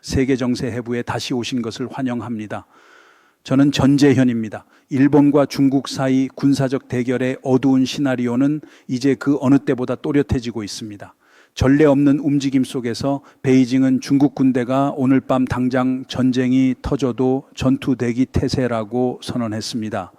세계정세 해부에 다시 오신 것을 환영합니다. 저는 전재현입니다. 일본과 중국 사이 군사적 대결의 어두운 시나리오는 이제 그 어느 때보다 또렷해지고 있습니다. 전례 없는 움직임 속에서 베이징은 중국 군대가 오늘 밤 당장 전쟁이 터져도 전투 대기 태세라고 선언했습니다.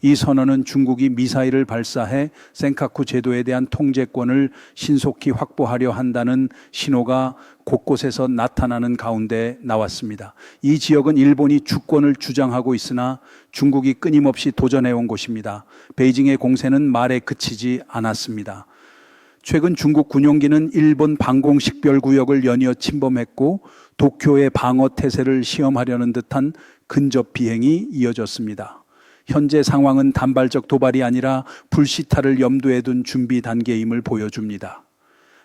이 선언은 중국이 미사일을 발사해 센카쿠 제도에 대한 통제권을 신속히 확보하려 한다는 신호가 곳곳에서 나타나는 가운데 나왔습니다. 이 지역은 일본이 주권을 주장하고 있으나 중국이 끊임없이 도전해온 곳입니다. 베이징의 공세는 말에 그치지 않았습니다. 최근 중국 군용기는 일본 방공식별구역을 연이어 침범했고 도쿄의 방어 태세를 시험하려는 듯한 근접 비행이 이어졌습니다. 현재 상황은 단발적 도발이 아니라 불시타를 염두에 둔 준비 단계임을 보여줍니다.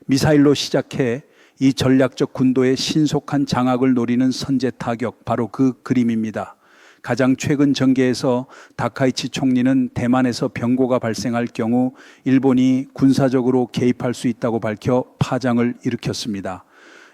미사일로 시작해 이 전략적 군도의 신속한 장악을 노리는 선제 타격, 바로 그 그림입니다. 가장 최근 전개에서 다카이치 총리는 대만에서 병고가 발생할 경우 일본이 군사적으로 개입할 수 있다고 밝혀 파장을 일으켰습니다.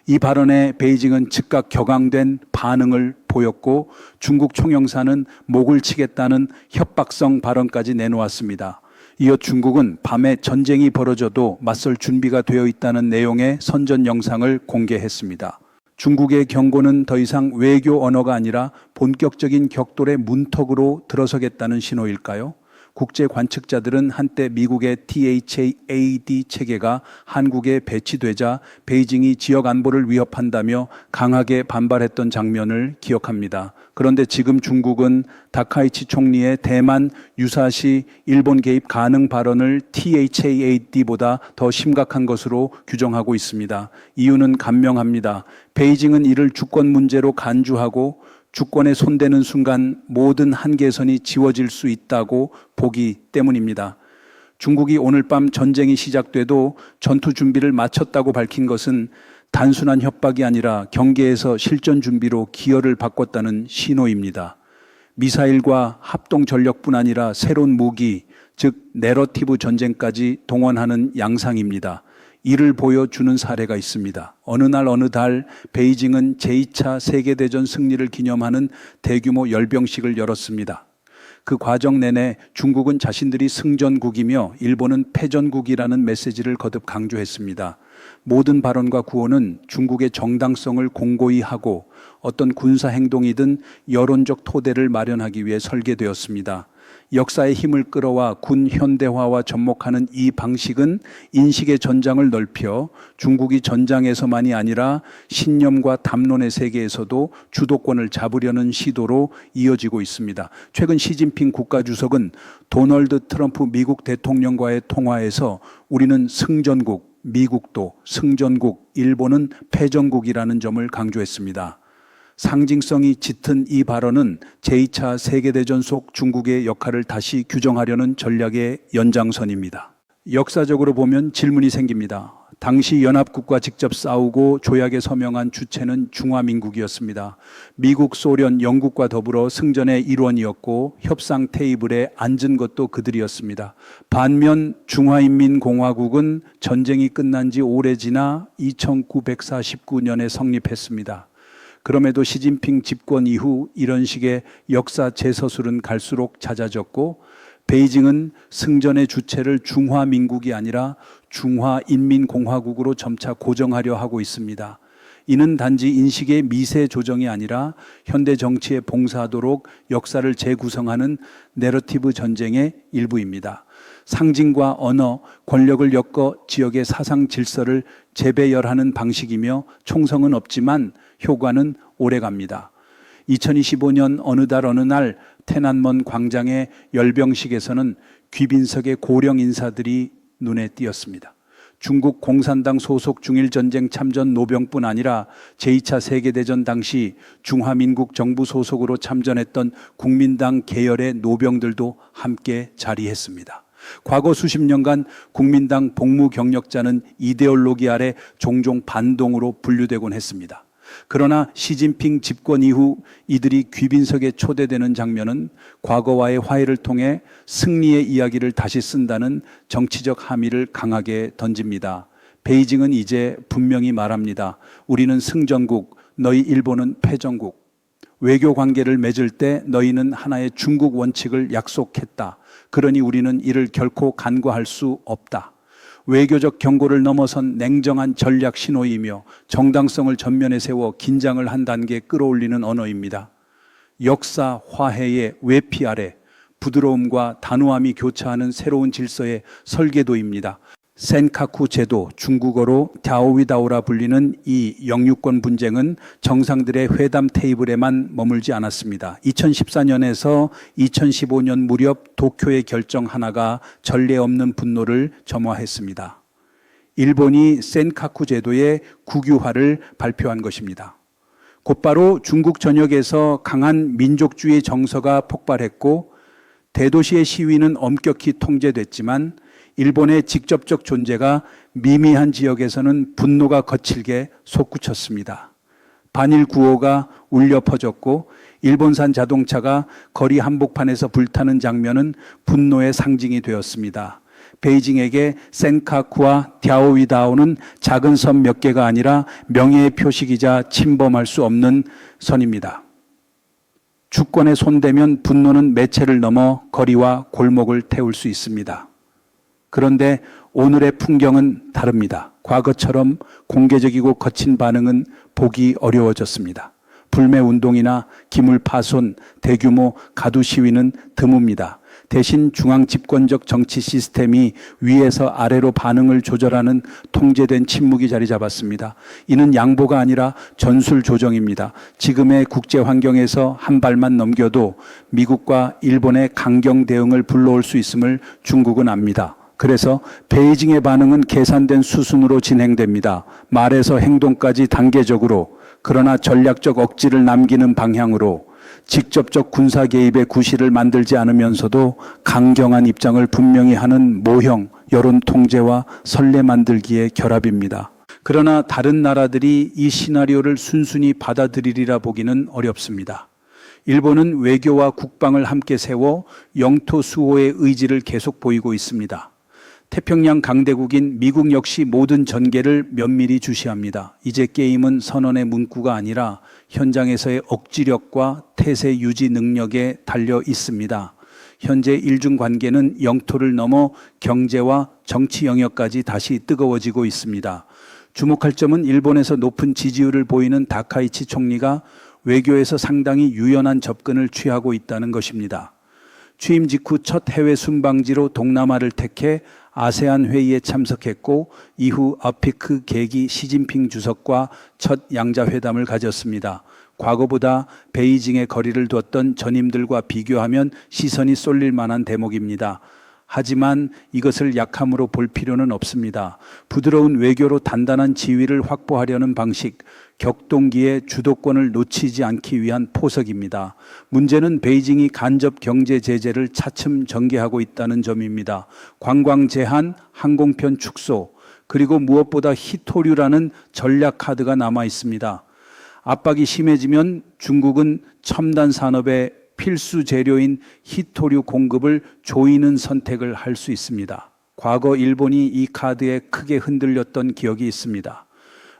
이 발언에 베이징은 즉각 격앙된 반응을 보였고 중국 총영사는 목을 치겠다는 협박성 발언까지 내놓았습니다. 이어 중국은 밤에 전쟁이 벌어져도 맞설 준비가 되어 있다는 내용의 선전 영상을 공개했습니다. 중국의 경고는 더 이상 외교 언어가 아니라 본격적인 격돌의 문턱으로 들어서겠다는 신호일까요? 국제 관측자들은 한때 미국의 THAAD 체계가 한국에 배치되자 베이징이 지역 안보를 위협한다며 강하게 반발했던 장면을 기억합니다. 그런데 지금 중국은 다카이치 총리의 대만 유사시 일본 개입 가능 발언을 THAAD보다 더 심각한 것으로 규정하고 있습니다. 이유는 간명합니다. 베이징은 이를 주권 문제로 간주하고 주권에 손대는 순간 모든 한계선이 지워질 수 있다고 보기 때문입니다. 중국이 오늘 밤 전쟁이 시작돼도 전투 준비를 마쳤다고 밝힌 것은 단순한 협박이 아니라 경계에서 실전 준비로 기여를 바꿨다는 신호입니다. 미사일과 합동 전력뿐 아니라 새로운 무기, 즉 내러티브 전쟁까지 동원하는 양상입니다. 이를 보여주는 사례가 있습니다. 어느 날 어느 달 베이징은 제2차 세계대전 승리를 기념하는 대규모 열병식을 열었습니다. 그 과정 내내 중국은 자신들이 승전국이며 일본은 패전국이라는 메시지를 거듭 강조했습니다. 모든 발언과 구호는 중국의 정당성을 공고히 하고 어떤 군사 행동이든 여론적 토대를 마련하기 위해 설계되었습니다. 역사의 힘을 끌어와 군 현대화와 접목하는 이 방식은 인식의 전장을 넓혀 중국이 전장에서만이 아니라 신념과 담론의 세계에서도 주도권을 잡으려는 시도로 이어지고 있습니다. 최근 시진핑 국가주석은 도널드 트럼프 미국 대통령과의 통화에서 우리는 승전국, 미국도 승전국, 일본은 패전국이라는 점을 강조했습니다. 상징성이 짙은 이 발언은 제2차 세계대전 속 중국의 역할을 다시 규정하려는 전략의 연장선입니다. 역사적으로 보면 질문이 생깁니다. 당시 연합국과 직접 싸우고 조약에 서명한 주체는 중화민국이었습니다. 미국, 소련, 영국과 더불어 승전의 일원이었고 협상 테이블에 앉은 것도 그들이었습니다. 반면 중화인민공화국은 전쟁이 끝난 지 오래 지나 2949년에 성립했습니다. 그럼에도 시진핑 집권 이후 이런 식의 역사 재서술은 갈수록 잦아졌고 베이징은 승전의 주체를 중화민국이 아니라 중화인민공화국으로 점차 고정하려 하고 있습니다. 이는 단지 인식의 미세 조정이 아니라 현대 정치에 봉사하도록 역사를 재구성하는 내러티브 전쟁의 일부입니다. 상징과 언어, 권력을 엮어 지역의 사상 질서를 재배열하는 방식이며 총성은 없지만 효과는 오래갑니다. 2025년 어느 달 어느 날天安門 광장의 열병식에서는 귀빈석의 고령 인사들이 눈에 띄었습니다. 중국 공산당 소속 중일전쟁 참전 노병뿐 아니라 제2차 세계대전 당시 중화민국 정부 소속으로 참전했던 국민당 계열의 노병들도 함께 자리했습니다. 과거 수십 년간 국민당 복무 경력자는 이데올로기 아래 종종 반동으로 분류되곤 했습니다. 그러나 시진핑 집권 이후 이들이 귀빈석에 초대되는 장면은 과거와의 화해를 통해 승리의 이야기를 다시 쓴다는 정치적 함의를 강하게 던집니다. 베이징은 이제 분명히 말합니다. 우리는 승전국, 너희 일본은 패전국. 외교 관계를 맺을 때 너희는 하나의 중국 원칙을 약속했다. 그러니 우리는 이를 결코 간과할 수 없다. 외교적 경고를 넘어선 냉정한 전략 신호이며 정당성을 전면에 세워 긴장을 한 단계 끌어올리는 언어입니다. 역사 화해의 외피 아래 부드러움과 단호함이 교차하는 새로운 질서의 설계도입니다. 센카쿠 제도, 중국어로 갸오위다오라 불리는 이 영유권 분쟁은 정상들의 회담 테이블에만 머물지 않았습니다. 2014년에서 2015년 무렵 도쿄의 결정 하나가 전례 없는 분노를 점화했습니다. 일본이 센카쿠 제도의 국유화를 발표한 것입니다. 곧바로 중국 전역에서 강한 민족주의 정서가 폭발했고 대도시의 시위는 엄격히 통제됐지만 일본의 직접적 존재가 미미한 지역에서는 분노가 거칠게 솟구쳤습니다. 반일 구호가 울려 퍼졌고 일본산 자동차가 거리 한복판에서 불타는 장면은 분노의 상징이 되었습니다. 베이징에게 센카쿠와 갸오위다오는 작은 섬 몇 개가 아니라 명예의 표식이자 침범할 수 없는 선입니다. 주권에 손대면 분노는 매체를 넘어 거리와 골목을 태울 수 있습니다. 그런데 오늘의 풍경은 다릅니다. 과거처럼 공개적이고 거친 반응은 보기 어려워졌습니다. 불매운동이나 기물 파손, 대규모 가두 시위는 드뭅니다. 대신 중앙 집권적 정치 시스템이 위에서 아래로 반응을 조절하는 통제된 침묵이 자리 잡았습니다. 이는 양보가 아니라 전술 조정입니다. 지금의 국제 환경에서 한 발만 넘겨도 미국과 일본의 강경 대응을 불러올 수 있음을 중국은 압니다. 그래서 베이징의 반응은 계산된 수순으로 진행됩니다. 말에서 행동까지 단계적으로, 그러나 전략적 억지를 남기는 방향으로 직접적 군사 개입의 구실을 만들지 않으면서도 강경한 입장을 분명히 하는 모형 여론 통제와 선례 만들기의 결합입니다. 그러나 다른 나라들이 이 시나리오를 순순히 받아들이리라 보기는 어렵습니다. 일본은 외교와 국방을 함께 세워 영토 수호의 의지를 계속 보이고 있습니다. 태평양 강대국인 미국 역시 모든 전개를 면밀히 주시합니다. 이제 게임은 선언의 문구가 아니라 현장에서의 억지력과 태세 유지 능력에 달려 있습니다. 현재 일중 관계는 영토를 넘어 경제와 정치 영역까지 다시 뜨거워지고 있습니다. 주목할 점은 일본에서 높은 지지율을 보이는 다카이치 총리가 외교에서 상당히 유연한 접근을 취하고 있다는 것입니다. 취임 직후 첫 해외 순방지로 동남아를 택해 아세안 회의에 참석했고 이후 아페크 계기 시진핑 주석과 첫 양자회담을 가졌습니다. 과거보다 베이징에 거리를 뒀던 전임들과 비교하면 시선이 쏠릴 만한 대목입니다. 하지만 이것을 약함으로 볼 필요는 없습니다. 부드러운 외교로 단단한 지위를 확보하려는 방식, 격동기의 주도권을 놓치지 않기 위한 포석입니다. 문제는 베이징이 간접 경제 제재를 차츰 전개하고 있다는 점입니다. 관광 제한, 항공편 축소, 그리고 무엇보다 히토류라는 전략 카드가 남아 있습니다. 압박이 심해지면 중국은 첨단 산업의 필수 재료인 히토류 공급을 조이는 선택을 할 수 있습니다. 과거 일본이 이 카드에 크게 흔들렸던 기억이 있습니다.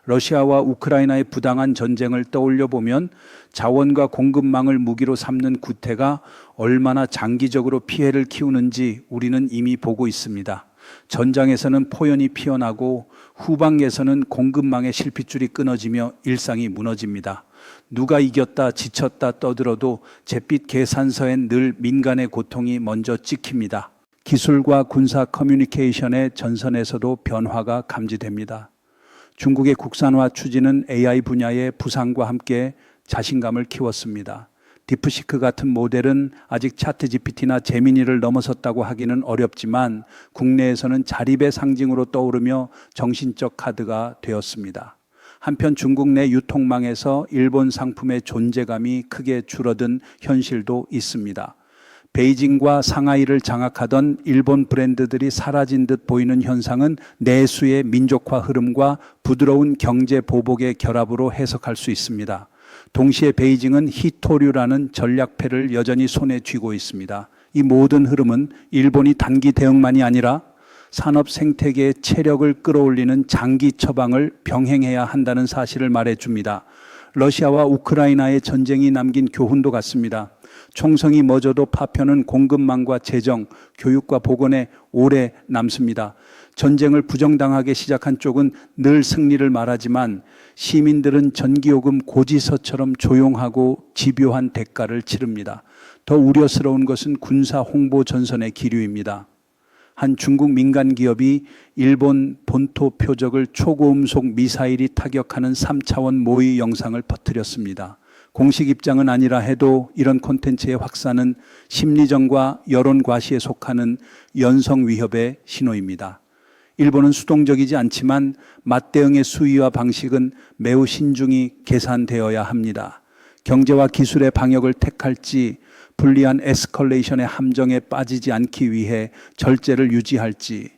러시아와 우크라이나의 부당한 전쟁을 떠올려 보면 자원과 공급망을 무기로 삼는 구태가 얼마나 장기적으로 피해를 키우는지 우리는 이미 보고 있습니다. 전장에서는 포연이 피어나고 후방에서는 공급망의 실핏줄이 끊어지며 일상이 무너집니다. 누가 이겼다 지쳤다 떠들어도 잿빛 계산서엔 늘 민간의 고통이 먼저 찍힙니다. 기술과 군사 커뮤니케이션의 전선에서도 변화가 감지됩니다. 중국의 국산화 추진은 AI 분야의 부상과 함께 자신감을 키웠습니다. 딥시크 같은 모델은 아직 차트 GPT나 제미니를 넘어섰다고 하기는 어렵지만 국내에서는 자립의 상징으로 떠오르며 정신적 카드가 되었습니다. 한편 중국 내 유통망에서 일본 상품의 존재감이 크게 줄어든 현실도 있습니다. 베이징과 상하이를 장악하던 일본 브랜드들이 사라진 듯 보이는 현상은 내수의 민족화 흐름과 부드러운 경제 보복의 결합으로 해석할 수 있습니다. 동시에 베이징은 히토류라는 전략패를 여전히 손에 쥐고 있습니다. 이 모든 흐름은 일본이 단기 대응만이 아니라 산업 생태계의 체력을 끌어올리는 장기 처방을 병행해야 한다는 사실을 말해줍니다. 러시아와 우크라이나의 전쟁이 남긴 교훈도 같습니다. 총성이 멎어도 파편은 공급망과 재정, 교육과 보건에 오래 남습니다. 전쟁을 부정당하게 시작한 쪽은 늘 승리를 말하지만 시민들은 전기요금 고지서처럼 조용하고 집요한 대가를 치릅니다. 더 우려스러운 것은 군사 홍보 전선의 기류입니다. 한 중국 민간 기업이 일본 본토 표적을 초고음속 미사일이 타격하는 3차원 모의 영상을 퍼뜨렸습니다. 공식 입장은 아니라 해도 이런 콘텐츠의 확산은 심리전과 여론 과시에 속하는 연성 위협의 신호입니다. 일본은 수동적이지 않지만 맞대응의 수위와 방식은 매우 신중히 계산되어야 합니다. 경제와 기술의 방역을 택할지 불리한 에스컬레이션의 함정에 빠지지 않기 위해 절제를 유지할지,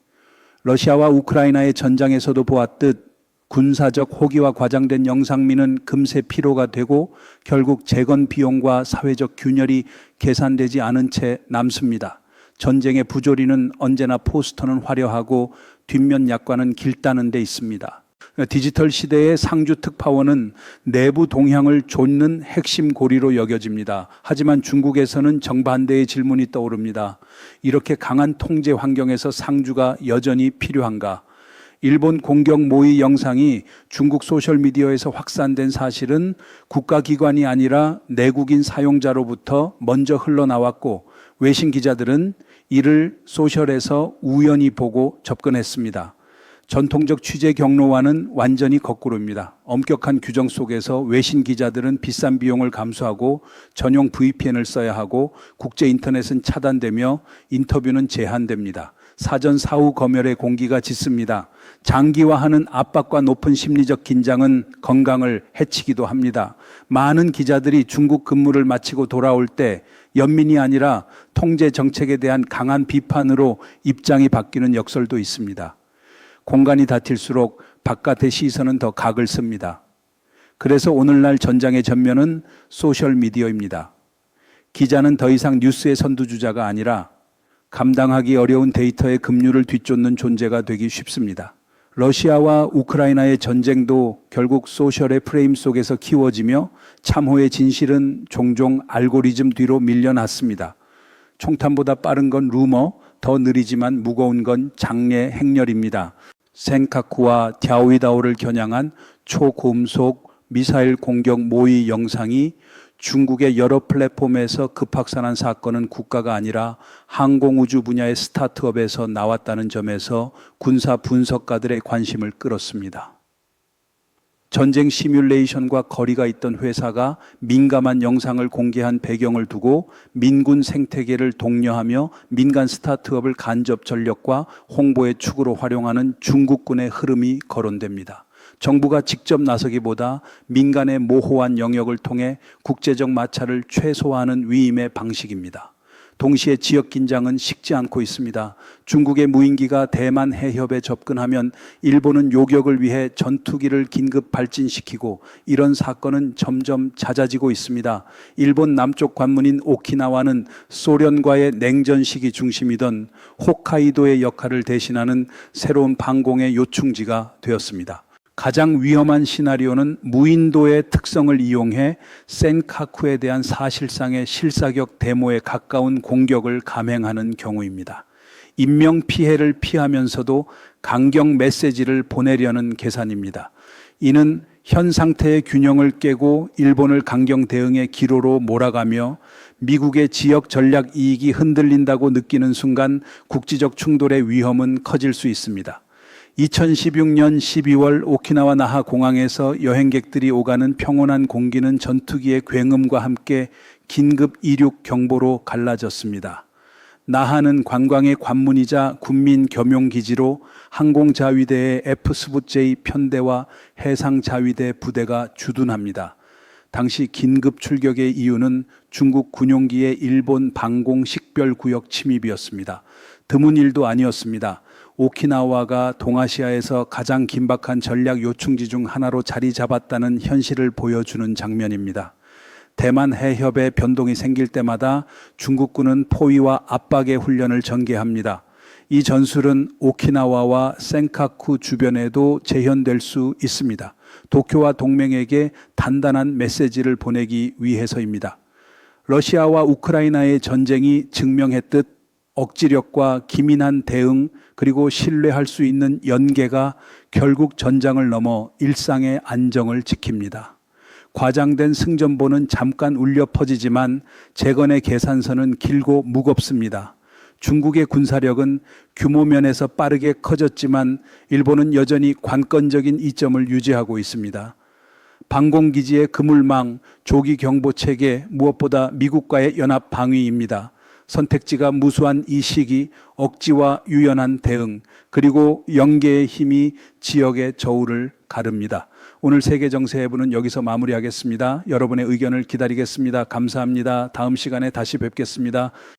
러시아와 우크라이나의 전장에서도 보았듯 군사적 호기와 과장된 영상미는 금세 피로가 되고 결국 재건 비용과 사회적 균열이 계산되지 않은 채 남습니다. 전쟁의 부조리는 언제나 포스터는 화려하고 뒷면 약관은 길다는 데 있습니다. 디지털 시대의 상주 특파원은 내부 동향을 좇는 핵심 고리로 여겨집니다. 하지만 중국에서는 정반대의 질문이 떠오릅니다. 이렇게 강한 통제 환경에서 상주가 여전히 필요한가? 일본 공격 모의 영상이 중국 소셜미디어에서 확산된 사실은 국가기관이 아니라 내국인 사용자로부터 먼저 흘러나왔고 외신 기자들은 이를 소셜에서 우연히 보고 접근했습니다. 전통적 취재 경로와는 완전히 거꾸로입니다. 엄격한 규정 속에서 외신 기자들은 비싼 비용을 감수하고 전용 VPN을 써야 하고 국제 인터넷은 차단되며 인터뷰는 제한됩니다. 사전 사후 검열의 공기가 짙습니다. 장기화하는 압박과 높은 심리적 긴장은 건강을 해치기도 합니다. 많은 기자들이 중국 근무를 마치고 돌아올 때 연민이 아니라 통제 정책에 대한 강한 비판으로 입장이 바뀌는 역설도 있습니다. 공간이 닫힐수록 바깥의 시선은 더 각을 씁니다. 그래서 오늘날 전장의 전면은 소셜미디어입니다. 기자는 더 이상 뉴스의 선두주자가 아니라 감당하기 어려운 데이터의 급류를 뒤쫓는 존재가 되기 쉽습니다. 러시아와 우크라이나의 전쟁도 결국 소셜의 프레임 속에서 키워지며 참호의 진실은 종종 알고리즘 뒤로 밀려났습니다. 총탄보다 빠른 건 루머, 더 느리지만 무거운 건 장례 행렬입니다. 센카쿠와 갸오이다오를 겨냥한 초고음속 미사일 공격 모의 영상이 중국의 여러 플랫폼에서 급확산한 사건은 국가가 아니라 항공우주 분야의 스타트업에서 나왔다는 점에서 군사 분석가들의 관심을 끌었습니다. 전쟁 시뮬레이션과 거리가 있던 회사가 민감한 영상을 공개한 배경을 두고 민군 생태계를 독려하며 민간 스타트업을 간접 전력과 홍보의 축으로 활용하는 중국군의 흐름이 거론됩니다. 정부가 직접 나서기보다 민간의 모호한 영역을 통해 국제적 마찰을 최소화하는 위임의 방식입니다. 동시에 지역 긴장은 식지 않고 있습니다. 중국의 무인기가 대만 해협에 접근하면 일본은 요격을 위해 전투기를 긴급 발진시키고 이런 사건은 점점 잦아지고 있습니다. 일본 남쪽 관문인 오키나와는 소련과의 냉전 시기 중심이던 홋카이도의 역할을 대신하는 새로운 방공의 요충지가 되었습니다. 가장 위험한 시나리오는 무인도의 특성을 이용해 센카쿠에 대한 사실상의 실사격 데모에 가까운 공격을 감행하는 경우입니다. 인명 피해를 피하면서도 강경 메시지를 보내려는 계산입니다. 이는 현 상태의 균형을 깨고 일본을 강경 대응의 기로로 몰아가며 미국의 지역 전략 이익이 흔들린다고 느끼는 순간 국지적 충돌의 위험은 커질 수 있습니다. 2016년 12월 오키나와 나하 공항에서 여행객들이 오가는 평온한 공기는 전투기의 굉음과 함께 긴급 이륙 경보로 갈라졌습니다. 나하는 관광의 관문이자 군민 겸용기지로 항공자위대의 F스부제이 편대와 해상자위대 부대가 주둔합니다. 당시 긴급 출격의 이유는 중국 군용기의 일본 방공 식별구역 침입이었습니다. 드문 일도 아니었습니다. 오키나와가 동아시아에서 가장 긴박한 전략 요충지 중 하나로 자리 잡았다는 현실을 보여주는 장면입니다. 대만 해협에 변동이 생길 때마다 중국군은 포위와 압박의 훈련을 전개합니다. 이 전술은 오키나와와 센카쿠 주변에도 재현될 수 있습니다. 도쿄와 동맹에게 단단한 메시지를 보내기 위해서입니다. 러시아와 우크라이나의 전쟁이 증명했듯 억지력과 기민한 대응 그리고 신뢰할 수 있는 연계가 결국 전장을 넘어 일상의 안정을 지킵니다. 과장된 승전보는 잠깐 울려 퍼지지만 재건의 계산서는 길고 무겁습니다. 중국의 군사력은 규모 면에서 빠르게 커졌지만 일본은 여전히 관건적인 이점을 유지하고 있습니다. 방공기지의 그물망, 조기 경보체계, 무엇보다 미국과의 연합 방위입니다. 선택지가 무수한 이 시기, 억지와 유연한 대응, 그리고 연계의 힘이 지역의 저울을 가릅니다. 오늘 세계정세해부는 여기서 마무리하겠습니다. 여러분의 의견을 기다리겠습니다. 감사합니다. 다음 시간에 다시 뵙겠습니다.